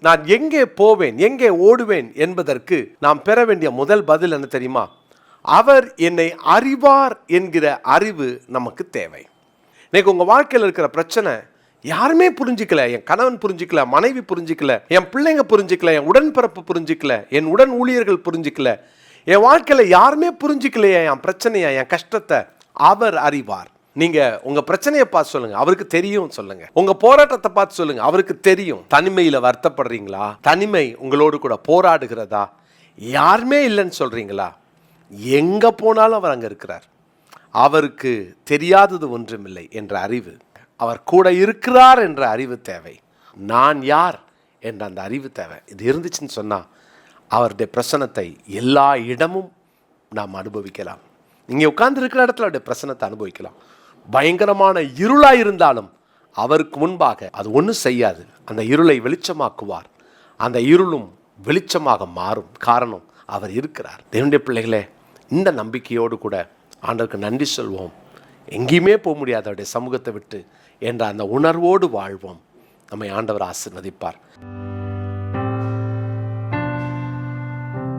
நான் எங்கே போவேன், எங்கே ஓடுவேன் என்பதற்கு நாம் பெற வேண்டிய முதல் பதில் என்ன தெரியுமா? அவர் என்னை அறிவார் என்கிற அறிவு நமக்கு தேவை. இன்னைக்கு உங்கள் வாழ்க்கையில் இருக்கிற பிரச்சனை யாருமே புரிஞ்சிக்கல. என் கணவன் புரிஞ்சிக்கல, மனைவி புரிஞ்சிக்கல, என் பிள்ளைங்க புரிஞ்சிக்கல, என் உடன்பிறப்பு புரிஞ்சிக்கல, என் உடன் ஊழியர்கள் புரிஞ்சிக்கல, என் வாழ்க்கையில் யாருமே புரிஞ்சிக்கலையா என் பிரச்சனையா, என் கஷ்டத்தை. அவர் அறிவார். நீங்க உங்க பிரச்சனையை பார்த்து சொல்லுங்க, அவருக்கு தெரியும் சொல்லுங்க. உங்க போராட்டத்தை பார்த்து சொல்லுங்க, அவருக்கு தெரியும். தனிமையில வருத்தப்படுறீங்களா? தனிமை உங்களோடு கூட போராடுகிறதா? யாருமே இல்லைன்னு சொல்றீங்களா? எங்க போனாலும் அவர் அங்க இருக்கிறார். அவருக்கு தெரியாதது ஒன்றுமில்லை என்ற அறிவு, அவர் கூட இருக்கிறார் என்ற அறிவு தேவை. நான் யார் என்ற அந்த அறிவு தேவை. இது இருந்துச்சுன்னு சொன்னா அவருடைய பிரசன்னத்தை எல்லா இடமும் நாம் அனுபவிக்கலாம். நீங்க உட்கார்ந்து இருக்கிற இடத்துல அவருடைய பிரசன்னத்தை அனுபவிக்கலாம். பயங்கரமான இருளாக இருந்தாலும் அவருக்கு முன்பாக அது ஒன்றும் செய்யாது. அந்த இருளை வெளிச்சமாக்குவார். அந்த இருளும் வெளிச்சமாக மாறும். காரணம், அவர் இருக்கிறார். தேவனுடைய பிள்ளைகளே, இந்த நம்பிக்கையோடு கூட ஆண்டவருக்கு நன்றி சொல்வோம். எங்கேயுமே போக முடியாது அவருடைய சமூகத்தை விட்டு என்ற அந்த உணர்வோடு வாழ்வோம். நம்மை ஆண்டவர் ஆசீர்வதிப்பார்.